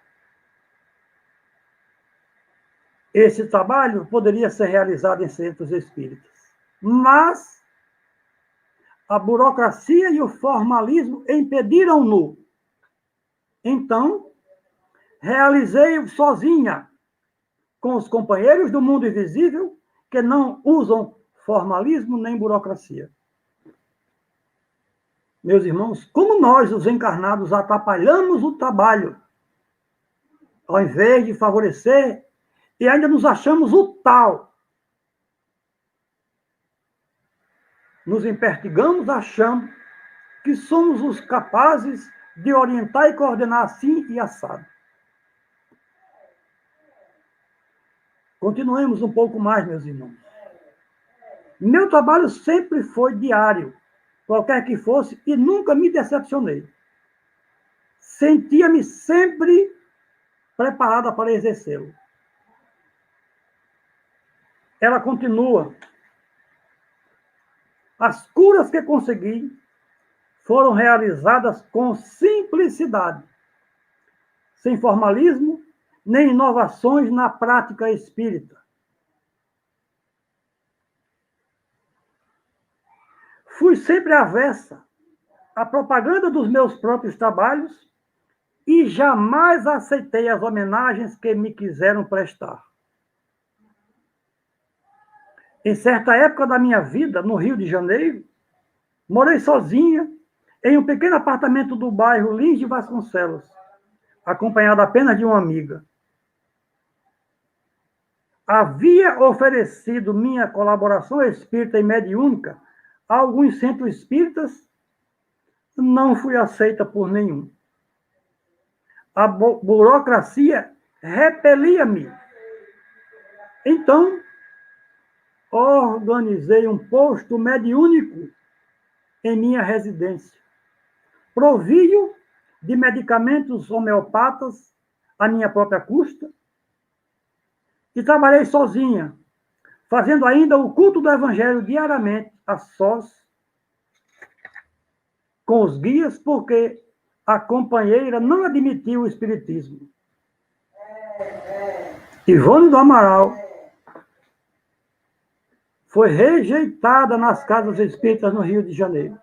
Esse trabalho poderia ser realizado em centros espíritas, mas a burocracia e o formalismo impediram-no. Então, realizei-o sozinha, com os companheiros do mundo invisível, que não usam formalismo nem burocracia. Meus irmãos, como nós, os encarnados, atrapalhamos o trabalho, ao invés de favorecer, e ainda nos achamos o tal. Nos impertigamos achando que somos os capazes de orientar e coordenar assim e assado. Continuemos um pouco mais, meus irmãos. Meu trabalho sempre foi diário, qualquer que fosse, e nunca me decepcionei. Sentia-me sempre preparada para exercê-lo. Ela continua. As curas que consegui foram realizadas com simplicidade, sem formalismo, nem inovações na prática espírita. Fui sempre avessa à propaganda dos meus próprios trabalhos e jamais aceitei as homenagens que me quiseram prestar. Em certa época da minha vida, no Rio de Janeiro, morei sozinha em um pequeno apartamento do bairro Lins de Vasconcelos, acompanhada apenas de uma amiga. Havia oferecido minha colaboração espírita e mediúnica a alguns centros espíritas, não fui aceita por nenhum. A burocracia repelia-me. Então, organizei um posto mediúnico em minha residência. Provi-o de medicamentos homeopatas à minha própria custa e trabalhei sozinha, fazendo ainda o culto do Evangelho diariamente, a sós, com os guias, porque a companheira não admitiu o espiritismo. Ivone do Amaral foi rejeitada nas casas espíritas no Rio de Janeiro.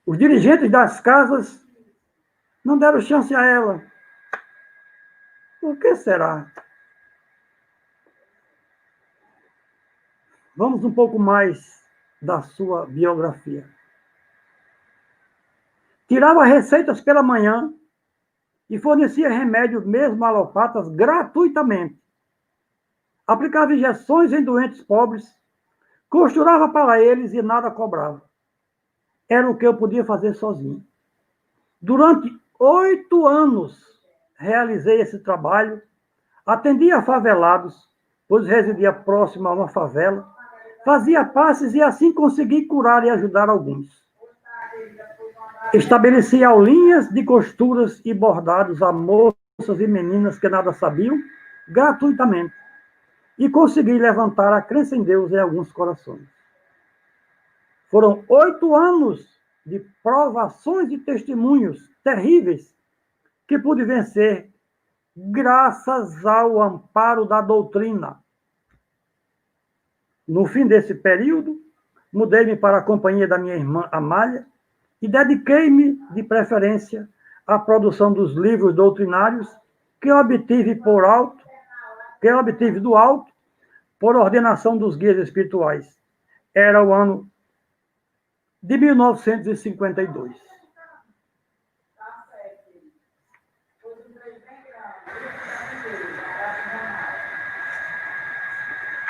Os dirigentes das casas não deram chance a ela. Por que será? Vamos um pouco mais da sua biografia. Tirava receitas pela manhã e fornecia remédios, mesmo alopatas, gratuitamente. Aplicava injeções em doentes pobres, costurava para eles e nada cobrava. Era o que eu podia fazer sozinho. Durante 8 anos realizei esse trabalho, atendia favelados, pois residia próximo a uma favela, fazia passes e assim consegui curar e ajudar alguns. Estabelecia aulinhas de costuras e bordados a moças e meninas que nada sabiam, gratuitamente, e consegui levantar a crença em Deus em alguns corações. Foram 8 anos de provações e testemunhos terríveis que pude vencer graças ao amparo da doutrina. No fim desse período, mudei-me para a companhia da minha irmã Amália e dediquei-me, de preferência, à produção dos livros doutrinários que obtive do alto, por ordenação dos guias espirituais. Era o ano de 1952.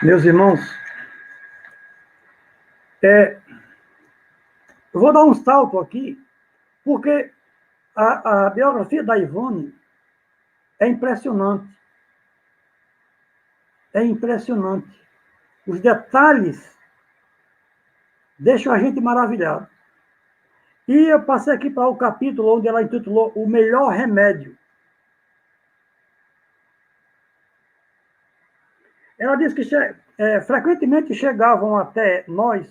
Meus irmãos, eu vou dar um salto aqui, porque a biografia da Ivone é impressionante. É impressionante. Os detalhes deixam a gente maravilhado. E eu passei aqui para o capítulo onde ela intitulou O Melhor Remédio. Ela diz que frequentemente chegavam até nós,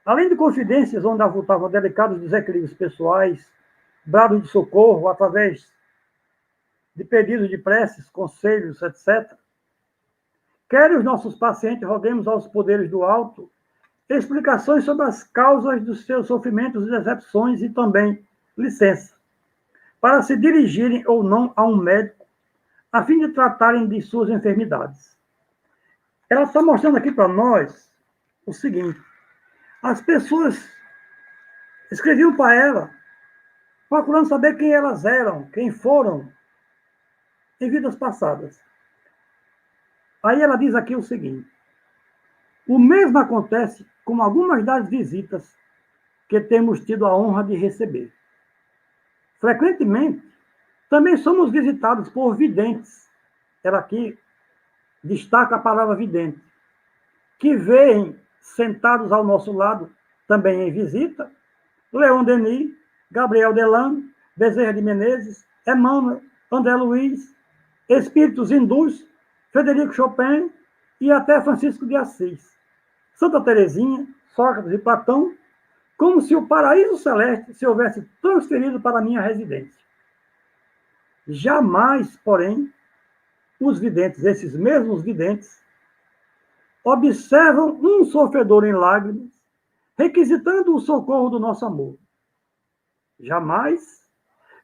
além de confidências onde avultavam delicados desequilíbrios pessoais, brados de socorro através de pedidos de preces, conselhos, etc. Querem os nossos pacientes, roguemos aos poderes do alto explicações sobre as causas dos seus sofrimentos e decepções e também licença, para se dirigirem ou não a um médico, a fim de tratarem de suas enfermidades. Ela está mostrando aqui para nós o seguinte: as pessoas escreviam para ela, procurando saber quem elas eram, quem foram em vidas passadas. Aí ela diz aqui o seguinte: o mesmo acontece com algumas das visitas que temos tido a honra de receber. Frequentemente, também somos visitados por videntes. Ela aqui destaca a palavra vidente, que veem sentados ao nosso lado, também em visita, Leon Denis, Gabriel Delano, Bezerra de Menezes, Emmanuel, André Luiz, espíritos hindus, Frederico Chopin e até Francisco de Assis, Santa Teresinha, Sócrates e Platão, como se o paraíso celeste se houvesse transferido para a minha residência. Jamais, porém, os videntes, esses mesmos videntes, observam um sofredor em lágrimas, requisitando o socorro do nosso amor. Jamais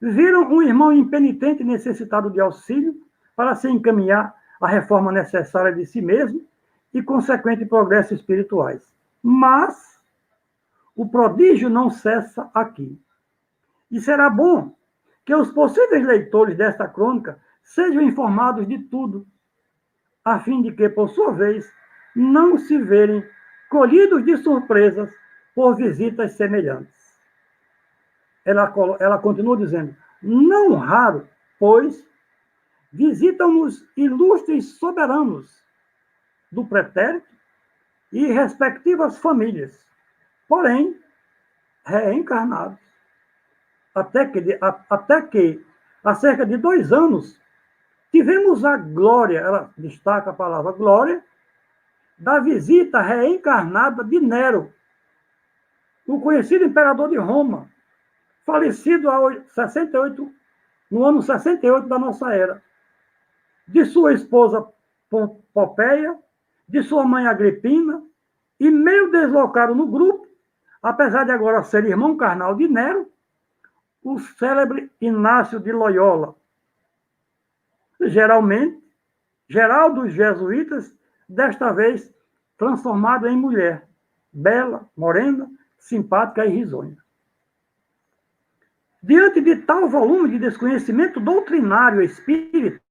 viram um irmão impenitente necessitado de auxílio para se encaminhar à reforma necessária de si mesmo e consequente progresso espirituais. Mas o prodígio não cessa aqui. E será bom que os possíveis leitores desta crônica sejam informados de tudo, a fim de que, por sua vez, não se verem colhidos de surpresas por visitas semelhantes. Ela continua dizendo: não raro, pois, visitam-nos ilustres soberanos do pretérito e respectivas famílias, porém, reencarnados. Até que, há cerca de 2 anos, tivemos a glória, ela destaca a palavra glória, da visita reencarnada de Nero, o conhecido imperador de Roma, falecido no ano 68 da nossa era, de sua esposa Popeia, de sua mãe Agripina, e meio deslocado no grupo, apesar de agora ser irmão carnal de Nero, o célebre Inácio de Loyola. Geral dos jesuítas, desta vez transformado em mulher, bela, morena, simpática e risonha. Diante de tal volume de desconhecimento doutrinário espírita,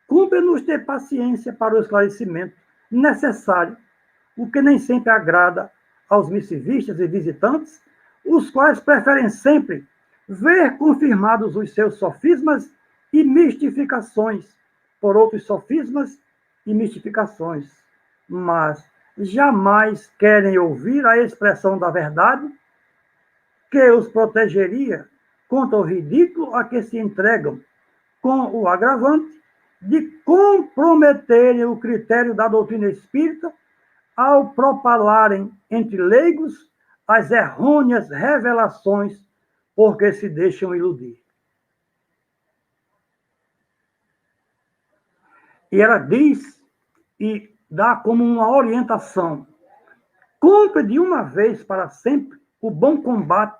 cumpre-nos ter paciência para o esclarecimento necessário, o que nem sempre agrada aos missivistas e visitantes, os quais preferem sempre ver confirmados os seus sofismas e mistificações por outros sofismas e mistificações, mas jamais querem ouvir a expressão da verdade que os protegeria contra o ridículo a que se entregam, com o agravante de comprometerem o critério da doutrina espírita ao propalarem entre leigos as errôneas revelações porque se deixam iludir. E ela diz e dá como uma orientação: cumpre de uma vez para sempre o bom combate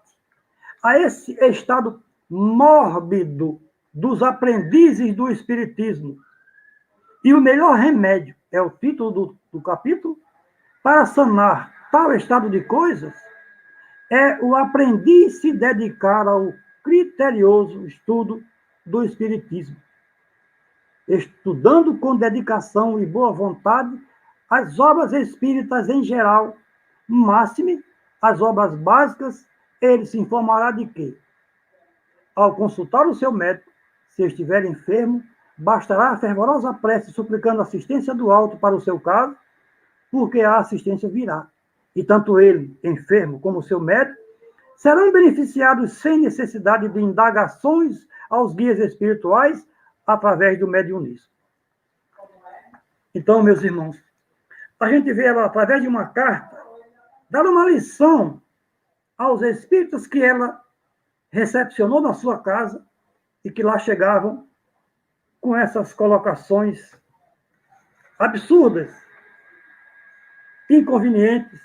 a esse estado mórbido dos aprendizes do Espiritismo. E o melhor remédio, é o título do capítulo, para sanar tal estado de coisas, é o aprendiz se dedicar ao criterioso estudo do Espiritismo, estudando com dedicação e boa vontade as obras espíritas em geral, máxime as obras básicas. Ele se informará de que, ao consultar o seu médico, se estiver enfermo, bastará a fervorosa prece suplicando assistência do alto para o seu caso, porque a assistência virá. E tanto ele, enfermo, como o seu médico, serão beneficiados sem necessidade de indagações aos guias espirituais através do mediunismo. Então, meus irmãos, a gente vê ela, através de uma carta, dar uma lição aos espíritos que ela recepcionou na sua casa e que lá chegavam com essas colocações absurdas, inconvenientes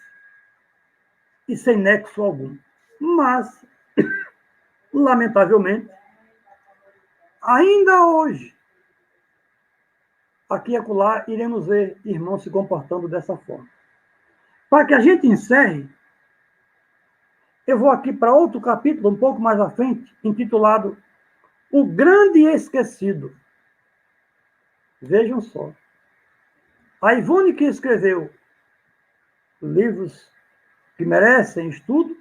e sem nexo algum. Mas, lamentavelmente, ainda hoje, aqui e acolá, iremos ver irmãos se comportando dessa forma. Para que a gente encerre, eu vou aqui para outro capítulo, um pouco mais à frente, intitulado O Grande Esquecido. Vejam só. A Ivone, que escreveu livros que merecem estudo,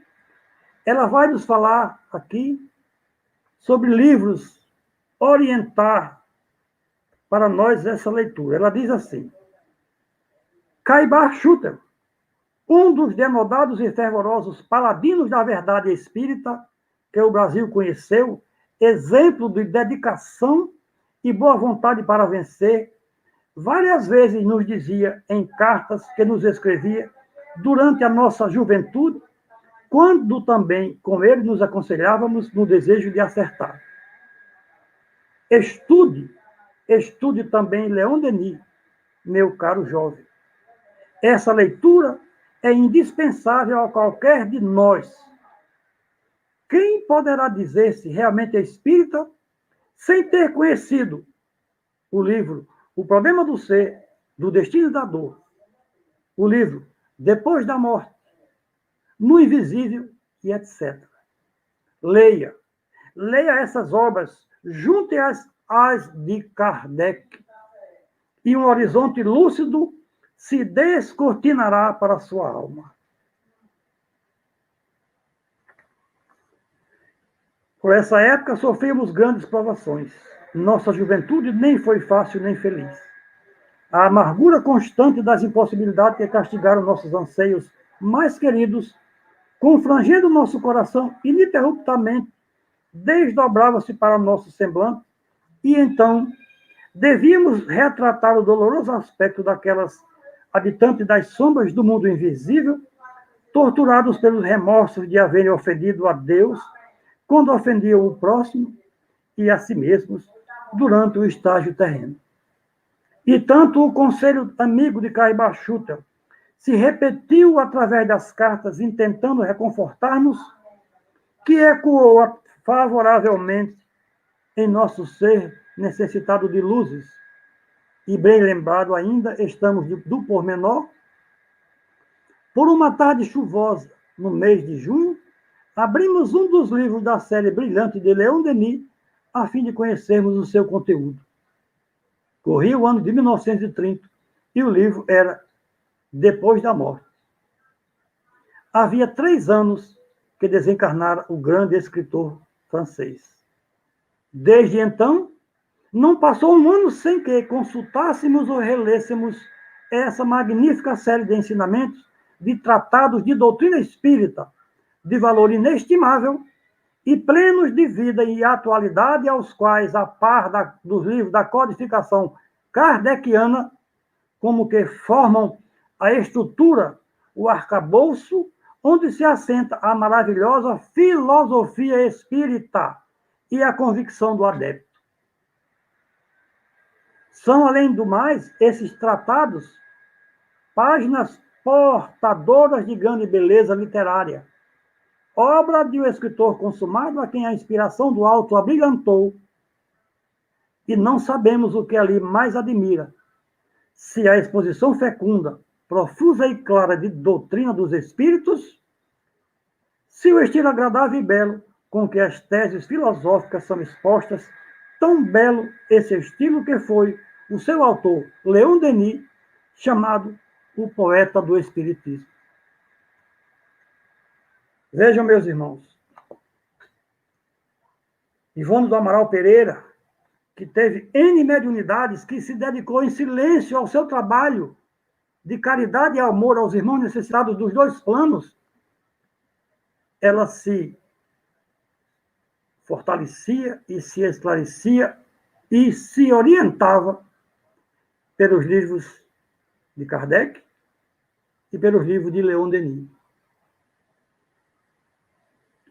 ela vai nos falar aqui sobre livros, orientar para nós essa leitura. Ela diz assim: Caibar Schutter, um dos denodados e fervorosos paladinos da verdade espírita que o Brasil conheceu, exemplo de dedicação e boa vontade para vencer, várias vezes nos dizia em cartas que nos escrevia durante a nossa juventude, quando também com ele nos aconselhávamos no desejo de acertar. Estude também Leon Denis, meu caro jovem. Essa leitura é indispensável a qualquer de nós. Quem poderá dizer-se realmente espírita sem ter conhecido o livro O Problema do Ser, do Destino e da Dor, o livro Depois da Morte, No Invisível e etc. Leia essas obras, junte-as às de Kardec, e um horizonte lúcido se descortinará para a sua alma. Por essa época, sofremos grandes provações. Nossa juventude nem foi fácil nem feliz. A amargura constante das impossibilidades que castigaram nossos anseios mais queridos, confrangendo nosso coração ininterruptamente, desdobrava-se para nosso semblante, e então devíamos retratar o doloroso aspecto daquelas habitantes das sombras do mundo invisível, torturados pelos remorsos de haverem ofendido a Deus quando ofendiam o próximo e a si mesmos durante o estágio terreno. E tanto o conselho amigo de Caibar Schutter se repetiu através das cartas, intentando reconfortar-nos, que ecoou favoravelmente em nosso ser necessitado de luzes. E bem lembrado ainda, estamos do pormenor. Por uma tarde chuvosa, no mês de junho, abrimos um dos livros da série brilhante de Leon Denis, a fim de conhecermos o seu conteúdo. Corria o ano de 1930 e o livro era Depois da Morte. Havia 3 anos que desencarnara o grande escritor francês. Desde então, Não passou um ano sem que consultássemos ou relêssemos essa magnífica série de ensinamentos, de tratados de doutrina espírita, de valor inestimável e plenos de vida e atualidade, aos quais, a par dos livros da codificação kardeciana, como que formam a estrutura, o arcabouço, onde se assenta a maravilhosa filosofia espírita e a convicção do adepto. São, além do mais, esses tratados, páginas portadoras de grande beleza literária, obra de um escritor consumado a quem a inspiração do alto abrilhantou, e não sabemos o que ali mais admira, se a exposição fecunda, profusa e clara de doutrina dos espíritos, se o estilo agradável e belo com que as teses filosóficas são expostas, tão belo esse estilo que foi o seu autor, Leon Denis, chamado o poeta do Espiritismo. Vejam, meus irmãos, Ivone do Amaral Pereira, que teve N mediunidades, que se dedicou em silêncio ao seu trabalho de caridade e amor aos irmãos necessitados dos dois planos, ela se fortalecia e se esclarecia e se orientava pelos livros de Kardec e pelos livros de Leon Denis.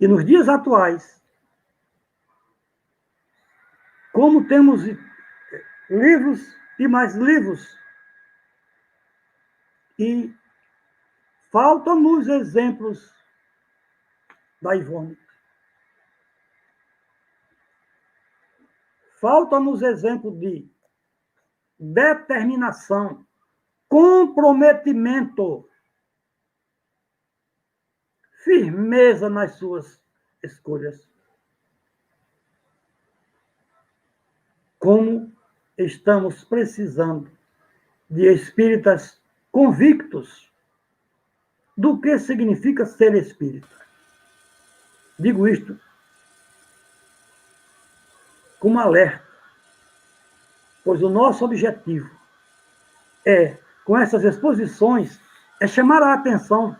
E nos dias atuais, como temos livros e mais livros, e faltam-nos exemplos da Ivone. Falta-nos exemplo de determinação, comprometimento, firmeza nas suas escolhas. Como estamos precisando de espíritas convictos do que significa ser espírita. Digo isto como alerta, pois o nosso objetivo com essas exposições, é chamar a atenção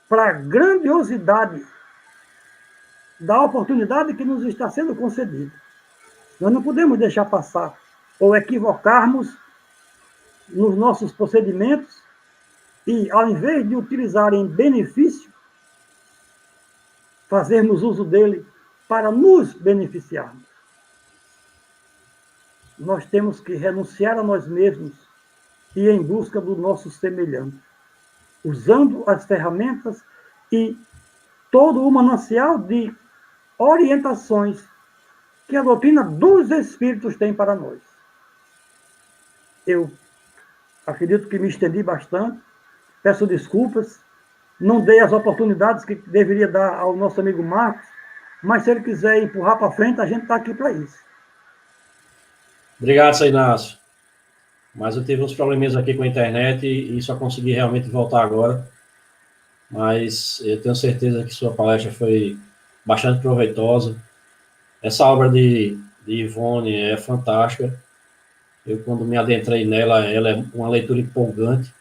para a grandiosidade da oportunidade que nos está sendo concedida. Nós não podemos deixar passar ou equivocarmos nos nossos procedimentos e, ao invés de utilizar em benefício, fazermos uso dele para nos beneficiarmos. Nós temos que renunciar a nós mesmos e ir em busca do nosso semelhante, usando as ferramentas e todo o manancial de orientações que a doutrina dos Espíritos tem para nós. Eu acredito que me estendi bastante, peço desculpas, não dei as oportunidades que deveria dar ao nosso amigo Marcos, mas se ele quiser empurrar para frente, a gente está aqui para isso. Obrigado, Sr. Inácio. Mas eu tive uns probleminhas aqui com a internet e só consegui realmente voltar agora. Mas eu tenho certeza que sua palestra foi bastante proveitosa. Essa obra de Ivone é fantástica. Eu, quando me adentrei nela, ela é uma leitura empolgante.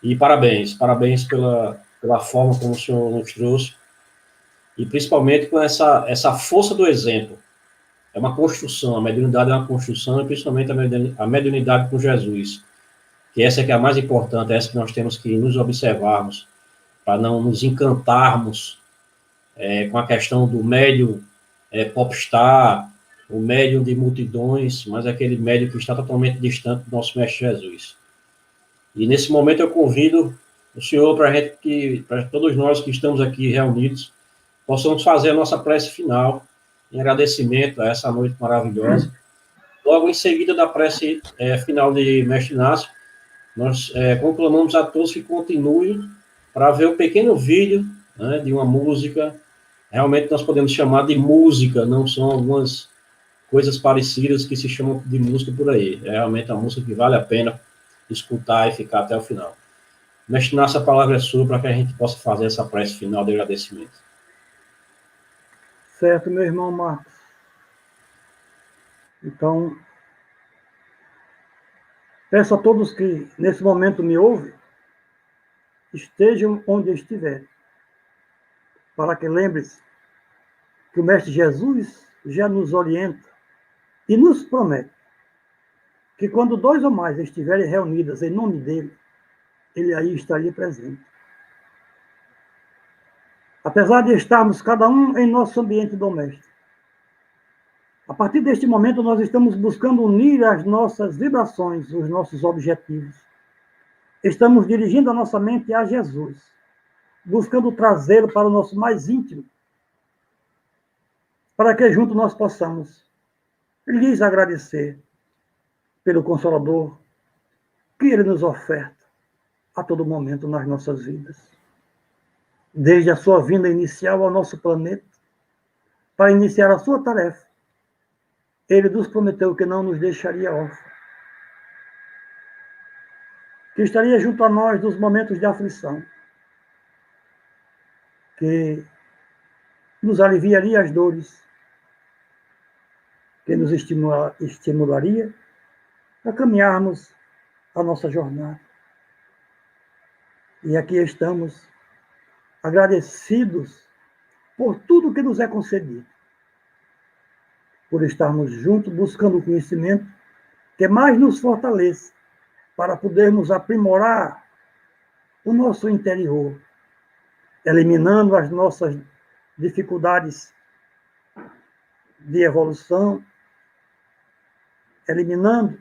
E parabéns pela forma como o senhor nos trouxe. E principalmente com essa força do exemplo. É uma construção, a mediunidade é uma construção, e principalmente a mediunidade com Jesus. Que essa é a mais importante, essa que nós temos que nos observarmos, para não nos encantarmos com a questão do médium popstar, o médium de multidões, mas aquele médium que está totalmente distante do nosso Mestre Jesus. E nesse momento eu convido o senhor para todos nós que estamos aqui reunidos, possamos fazer a nossa prece final, em agradecimento a essa noite maravilhosa. Logo em seguida da prece final de Mestre Inácio, nós conclamamos a todos que continuem para ver o pequeno vídeo, né, de uma música. Realmente nós podemos chamar de música, não são algumas coisas parecidas que se chamam de música por aí. É realmente uma música que vale a pena escutar e ficar até o final. Mestre Inácio, a palavra é sua para que a gente possa fazer essa prece final de agradecimento. Certo, meu irmão Marcos. Então, peço a todos que nesse momento me ouvem, estejam onde estiverem, para que lembre-se que o Mestre Jesus já nos orienta e nos promete que quando 2 ou mais estiverem reunidas em nome dele, ele aí estaria presente. Apesar de estarmos cada um em nosso ambiente doméstico, a partir deste momento nós estamos buscando unir as nossas vibrações, os nossos objetivos. Estamos dirigindo a nossa mente a Jesus, buscando trazê-lo para o nosso mais íntimo, para que junto nós possamos lhes agradecer pelo Consolador que ele nos oferta a todo momento nas nossas vidas. Desde a sua vinda inicial ao nosso planeta, para iniciar a sua tarefa, ele nos prometeu que não nos deixaria órfãos, que estaria junto a nós nos momentos de aflição, que nos aliviaria as dores, que nos estimularia a caminharmos a nossa jornada. E aqui estamos, agradecidos por tudo que nos é concedido, por estarmos juntos buscando o conhecimento que mais nos fortaleça para podermos aprimorar o nosso interior, eliminando as nossas dificuldades de evolução, eliminando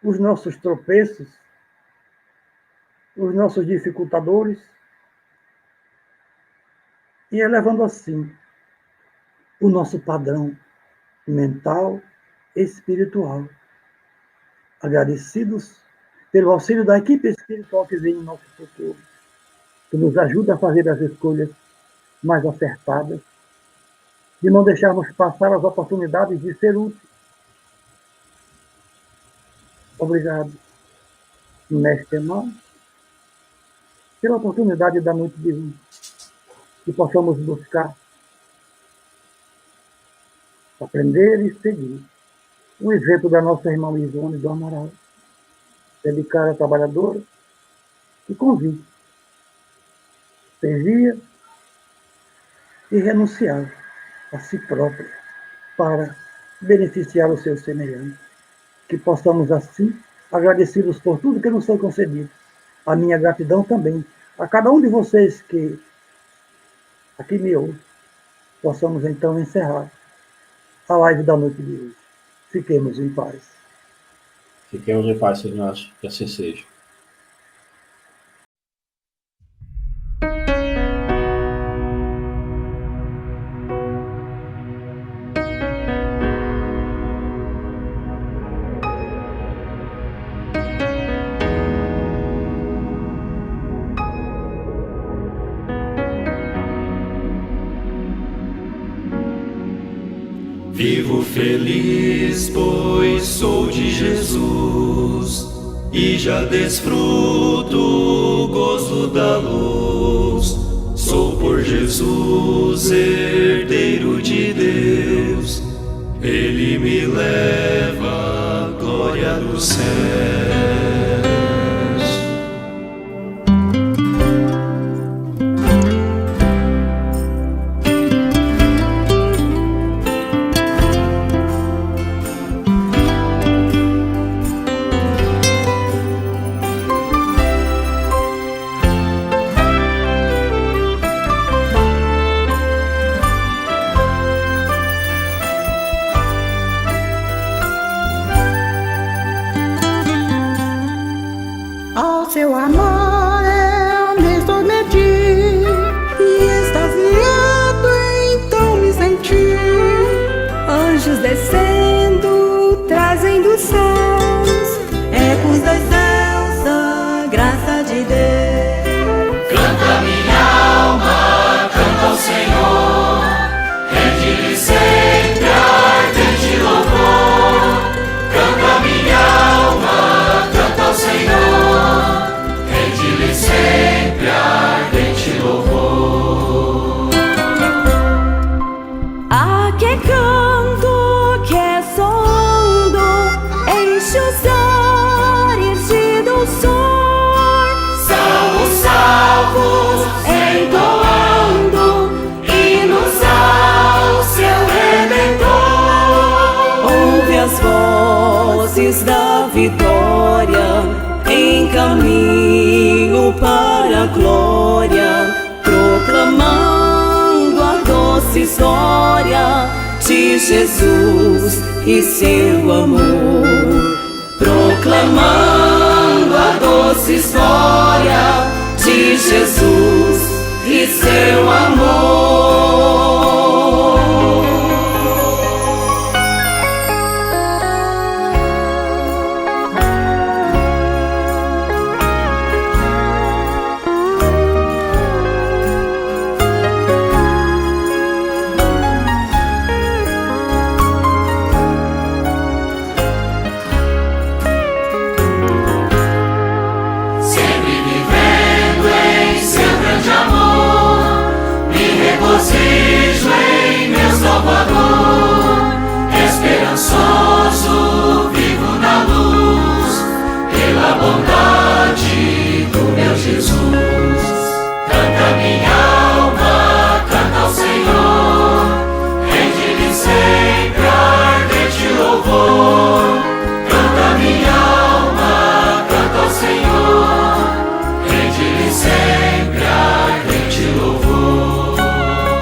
os nossos tropeços, os nossos dificultadores, e elevando assim o nosso padrão mental e espiritual. Agradecidos pelo auxílio da equipe espiritual que vem em nosso futuro, que nos ajuda a fazer as escolhas mais acertadas, de não deixarmos passar as oportunidades de ser úteis. Obrigado, mestre irmão, pela oportunidade da noite de hoje, que possamos buscar, aprender e seguir o exemplo da nossa irmã Ivone do Amaral, dedicada, trabalhadora e convite, servia e renunciava a si própria para beneficiar o seu semelhante. Que possamos, assim, agradecidos por tudo que nos foi concedido. A minha gratidão também a cada um de vocês que aqui me ouve. Possamos, então, encerrar a live da noite de hoje. Fiquemos em paz. Fiquemos em paz, Senhor Inácio, que assim seja. Vivo feliz, pois sou de Jesus, e já desfruto o gozo da luz. Sou por Jesus, herdeiro de Deus, Ele me leva à glória dos céus. Seu amor eu me submeti e extasiado então me senti. Anjos descendo, trazendo sons, ecos dos céus, a graça de Deus. Canta minha alma, canta ao Senhor, rende-lhe sempre ardente louvor. Canta minha alma, canta ao Senhor, dançar, enchido o som. São os salvos entoando hinos ao seu Redentor. Ouve as vozes da vitória em caminho para a glória, proclamando a doce história de Jesus e seu amor. Proclamando a doce história de Jesus e seu amor. Regozijo em meu Salvador, esperançoso vivo na luz, pela bondade do meu Jesus. Canta minha alma, canta ao Senhor, rende-lhe sempre ardente louvor. Canta minha alma, canta ao Senhor, rende-lhe sempre ardente louvor.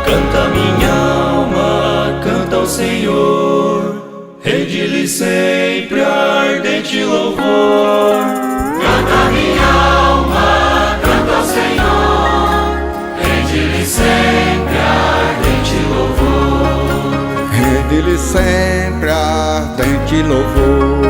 Canta minha alma, canta ao Senhor, rende-lhe sempre ardente louvor. Canta minha alma, canta ao Senhor, rende-lhe sempre ardente louvor. Rende-lhe sempre ardente louvor.